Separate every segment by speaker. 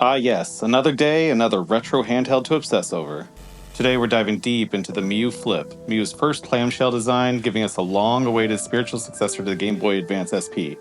Speaker 1: Ah yes, another day, another retro handheld to obsess over. Today we're diving deep into the Miyoo Flip, Miyoo's first clamshell design, giving us a long-awaited spiritual successor to the Game Boy Advance SP,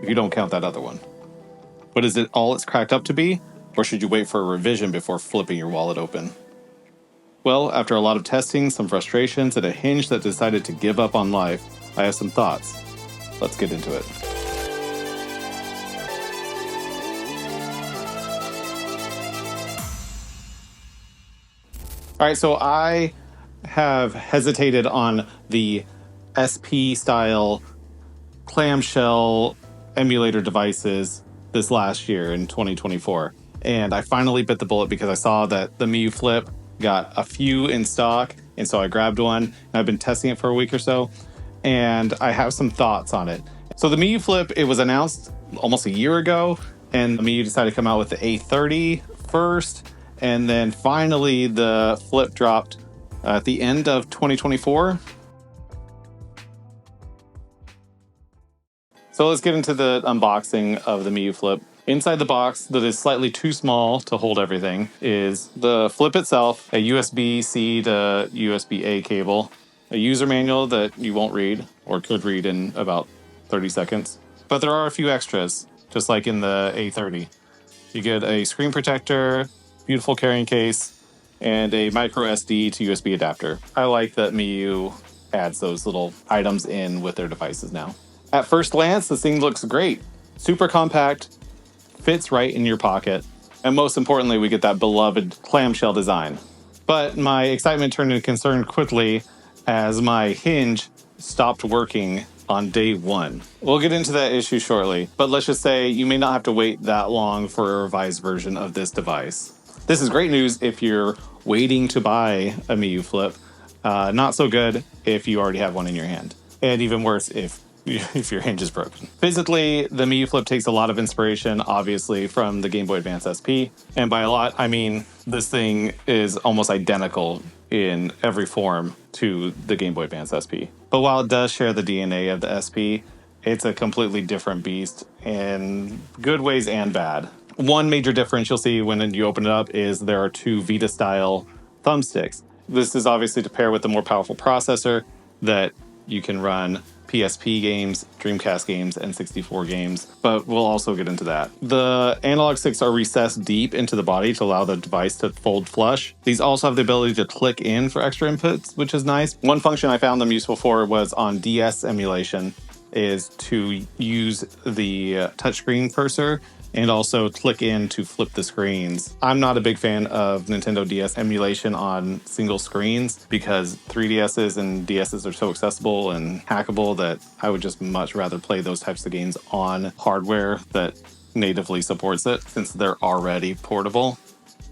Speaker 1: if you don't count that other one. But is it all it's cracked up to be, or should you wait for a revision before flipping your wallet open? Well, after a lot of testing, some frustrations, and a hinge that decided to give up on life, I have some thoughts. Let's get into it. All right, so I have hesitated on the SP style clamshell emulator devices this last year in 2024. And I finally bit the bullet because I saw that the Miyoo Flip got a few in stock. And so I grabbed one and I've been testing it for a week or so. And I have some thoughts on it. So the Miyoo Flip, it was announced almost a year ago. And Miyoo decided to come out with the A30 first. And then finally, the Flip dropped at the end of 2024. So let's get into the unboxing of the Miyoo Flip. Inside the box, that is slightly too small to hold everything, is the Flip itself, a USB-C to USB-A cable, a user manual that you won't read, or could read in about 30 seconds. But there are a few extras, just like in the A30. You get a screen protector, beautiful carrying case, and a micro SD to USB adapter. I like that Miyoo adds those little items in with their devices now. At first glance, this thing looks great. Super compact, fits right in your pocket, and most importantly, we get that beloved clamshell design. But my excitement turned into concern quickly as my hinge stopped working on day one. We'll get into that issue shortly, but let's just say you may not have to wait that long for a revised version of this device. This is great news if you're waiting to buy a Miyoo Flip. Not so good if you already have one in your hand. And even worse if your hinge is broken. Physically, the Miyoo Flip takes a lot of inspiration, obviously, from the Game Boy Advance SP. And by a lot, I mean this thing is almost identical in every form to the Game Boy Advance SP. But while it does share the DNA of the SP, it's a completely different beast in good ways and bad. One major difference you'll see when you open it up is there are two Vita-style thumbsticks. This is obviously to pair with the more powerful processor that you can run PSP games, Dreamcast games, and 64 games, but we'll also get into that. The analog sticks are recessed deep into the body to allow the device to fold flush. These also have the ability to click in for extra inputs, which is nice. One function I found them useful for was on DS emulation, is to use the touchscreen cursor and also click in to flip the screens. I'm not a big fan of Nintendo DS emulation on single screens because 3DSs and DSs are so accessible and hackable that I would just much rather play those types of games on hardware that natively supports it since they're already portable.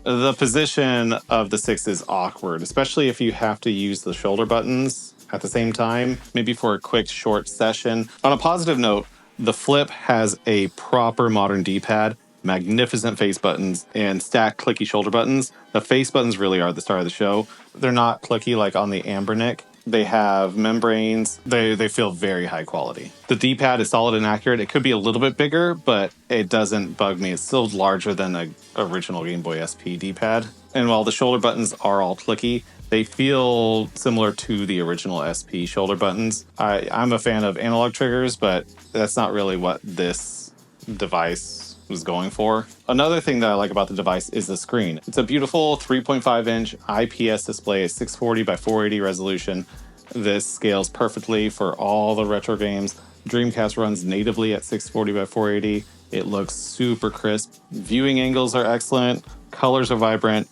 Speaker 1: The position of the sticks is awkward, especially if you have to use the shoulder buttons at the same time, maybe for a quick short session. On a positive note, the Flip has a proper modern D-pad, magnificent face buttons, and stacked clicky shoulder buttons. The face buttons really are the star of the show. They're not clicky like on the Ambernic. They have membranes. They feel very high quality. The D-pad is solid and accurate. It could be a little bit bigger, but it doesn't bug me. It's still larger than the original Game Boy SP D-pad. And while the shoulder buttons are all clicky, they feel similar to the original SP shoulder buttons. I'm a fan of analog triggers, but that's not really what this device was going for. Another thing that I like about the device is the screen. It's a beautiful 3.5-inch IPS display, a 640 by 480 resolution. This scales perfectly for all the retro games. Dreamcast runs natively at 640 by 480. It looks super crisp. Viewing angles are excellent. Colors are vibrant.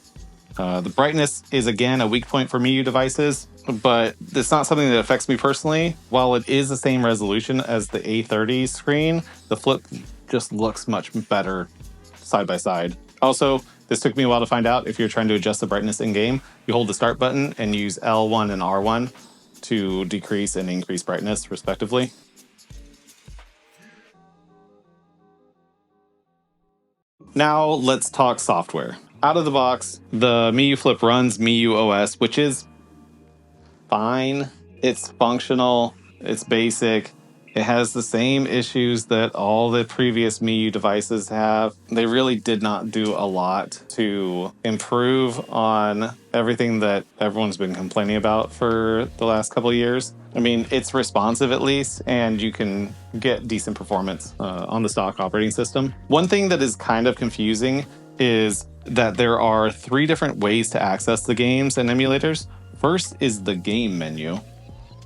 Speaker 1: The brightness is, again, a weak point for Miyoo devices, but it's not something that affects me personally. While it is the same resolution as the A30 screen, the Flip just looks much better side by side. Also, this took me a while to find out. If you're trying to adjust the brightness in-game, you hold the start button and use L1 and R1 to decrease and increase brightness, respectively. Now let's talk software. Out of the box, the Miyoo Flip runs Miyoo OS, which is fine. It's functional, it's basic, It has the same issues that all the previous Miyoo devices have. They really did not do a lot to improve on everything that everyone's been complaining about for the last couple of years. I mean, it's responsive at least, and you can get decent performance on the stock operating system. One thing that is kind of confusing is that there are 3 different ways to access the games and emulators. First is the game menu,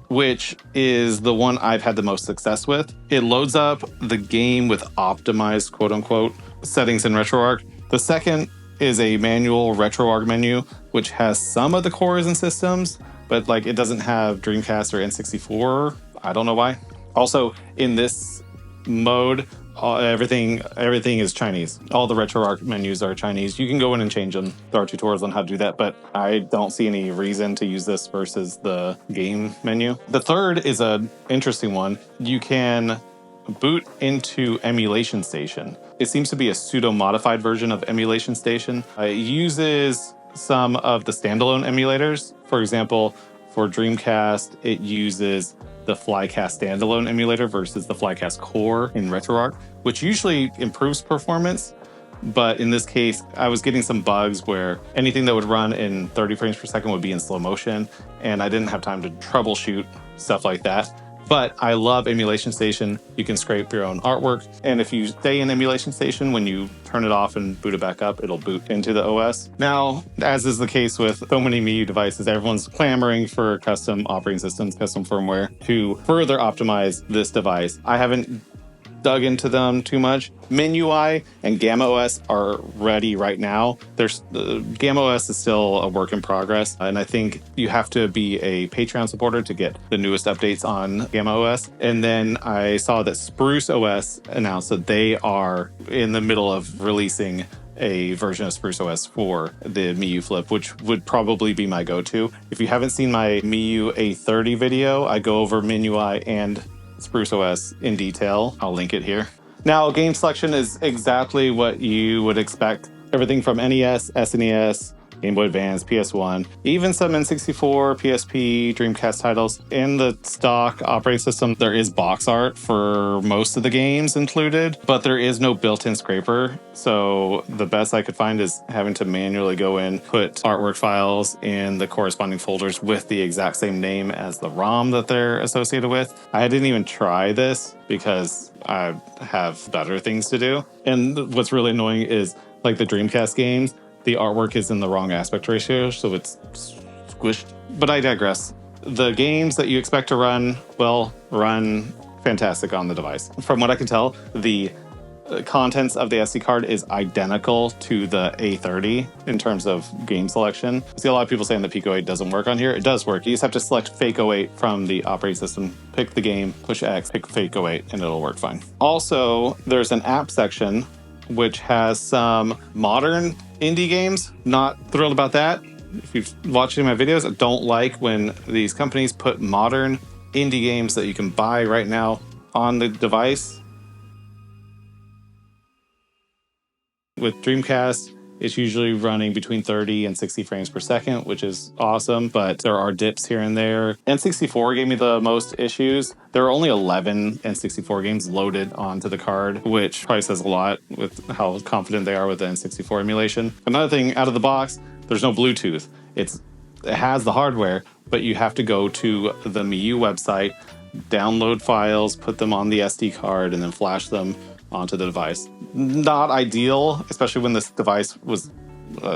Speaker 1: which is the one I've had the most success with. It loads up the game with optimized, quote unquote, settings in RetroArch. The second is a manual RetroArch menu, which has some of the cores and systems, but like it doesn't have Dreamcast or N64. I don't know why. Also, in this mode, everything is Chinese. All the RetroArch menus are Chinese. You can go in and change them. There are tutorials on how to do that, but I don't see any reason to use this versus the game menu. The third is an interesting one. You can boot into Emulation Station. It seems to be a pseudo-modified version of Emulation Station. It uses some of the standalone emulators. For example, for Dreamcast, it uses the Flycast standalone emulator versus the Flycast core in RetroArch, which usually improves performance. But in this case, I was getting some bugs where anything that would run in 30 frames per second would be in slow motion, and I didn't have time to troubleshoot stuff like that. But I love Emulation Station. You can scrape your own artwork. And if you stay in Emulation Station, when you turn it off and boot it back up, it'll boot into the OS. Now, as is the case with so many Miyoo devices, everyone's clamoring for custom operating systems, custom firmware to further optimize this device. I haven't dug into them too much. MinUI and Gamma OS are ready right now. Gamma OS is still a work in progress, and I think you have to be a Patreon supporter to get the newest updates on Gamma OS. And then I saw that Spruce OS announced that they are in the middle of releasing a version of Spruce OS for the Miyoo Flip, which would probably be my go-to. If you haven't seen my Miyoo A30 video, I go over MinUI and Spruce OS in detail. I'll link it here. Now, game selection is exactly what you would expect. Everything from NES, SNES, Game Boy Advance, PS1, even some N64, PSP, Dreamcast titles. In the stock operating system, there is box art for most of the games included, but there is no built-in scraper. So the best I could find is having to manually go in, put artwork files in the corresponding folders with the exact same name as the ROM that they're associated with. I didn't even try this because I have better things to do. And what's really annoying is like the Dreamcast games, the artwork is in the wrong aspect ratio, so it's squished. But I digress. The games that you expect to run, well, run fantastic on the device. From what I can tell, the contents of the SD card is identical to the A30 in terms of game selection. I see a lot of people saying that PICO8 doesn't work on here. It does work. You just have to select FAKE08 from the operating system, pick the game, push X, pick FAKE08, and it'll work fine. Also, there's an app section which has some modern indie games. Not thrilled about that. If you've watched any of my videos, I don't like when these companies put modern indie games that you can buy right now on the device. With Dreamcast, it's usually running between 30 and 60 frames per second, which is awesome, but there are dips here and there. N64 gave me the most issues. There are only 11 N64 games loaded onto the card, which probably says a lot with how confident they are with the N64 emulation. Another thing, out of the box, there's no Bluetooth. It has the hardware, but you have to go to the Miyoo website, download files, put them on the SD card, and then flash them onto the device. Not ideal, especially when this device was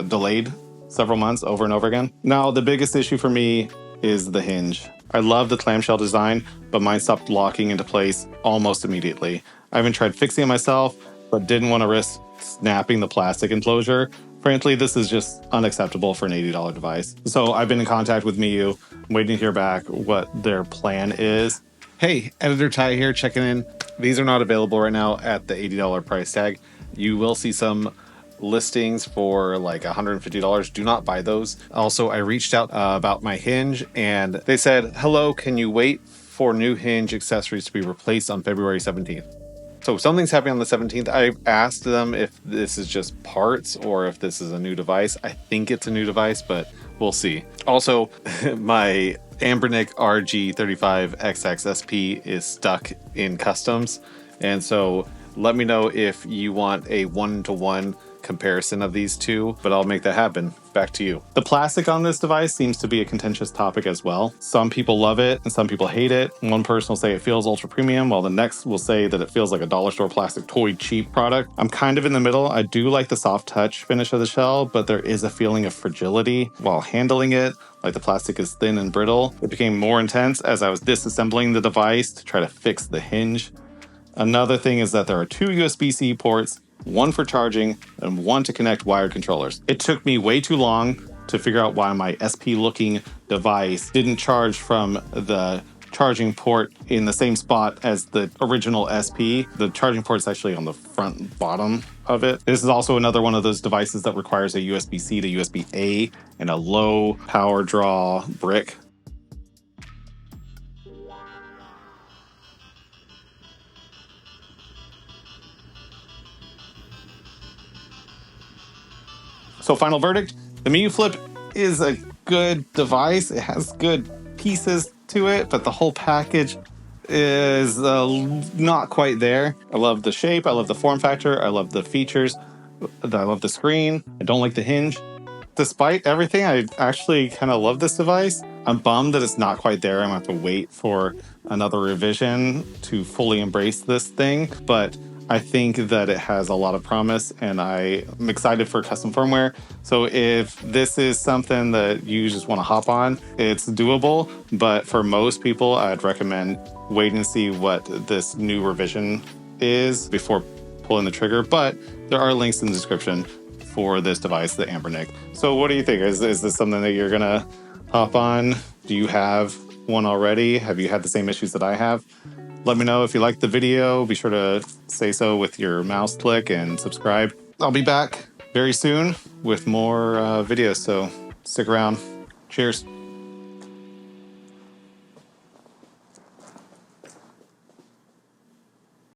Speaker 1: delayed several months over and over again. Now, the biggest issue for me is the hinge. I love the clamshell design, but mine stopped locking into place almost immediately. I even tried fixing it myself, but didn't want to risk snapping the plastic enclosure. Frankly, this is just unacceptable for an $80 device. So I've been in contact with Miyoo, waiting to hear back what their plan is. Hey, Editor Ty here, checking in. These are not available right now at the $80 price tag. You will see some listings for like $150. Do not buy those. Also, I reached out about my hinge, and they said, hello, can you wait for new hinge accessories to be replaced on February 17th? So something's happening on the 17th. I asked them if this is just parts or if this is a new device. I think it's a new device, but we'll see. Also, my Ambernick RG35XXSP is stuck in customs. And so let me know if you want a one-to-one comparison of these two, but I'll make that happen. Back to you. The plastic on this device seems to be a contentious topic as well. Some people love it and some people hate it. One person will say it feels ultra premium, while the next will say that it feels like a dollar store plastic toy cheap product. I'm kind of in the middle. I do like the soft touch finish of the shell, but there is a feeling of fragility while handling it. Like the plastic is thin and brittle. It became more intense as I was disassembling the device to try to fix the hinge. Another thing is that there are two USB-C ports, one for charging and one to connect wired controllers. It took me way too long to figure out why my SP-looking device didn't charge from the charging port in the same spot as the original SP. The charging port is actually on the front and bottom of it. This is also another one of those devices that requires a USB-C to USB-A and a low power draw brick. So final verdict, the Miyoo Flip is a good device. It has good pieces to it, but the whole package is not quite there. I love the shape. I love the form factor. I love the features. I love the screen. I don't like the hinge. Despite everything, I actually kind of love this device. I'm bummed that it's not quite there. I'm going to have to wait for another revision to fully embrace this thing, but I think that it has a lot of promise and I'm excited for custom firmware. So if this is something that you just want to hop on, it's doable. But for most people, I'd recommend waiting to see what this new revision is before pulling the trigger. But there are links in the description for this device, the Ambernick. So what do you think? Is this something that you're going to hop on? Do you have one already? Have you had the same issues that I have? Let me know if you liked the video. Be sure to say so with your mouse click and subscribe. I'll be back very soon with more videos, so stick around. Cheers.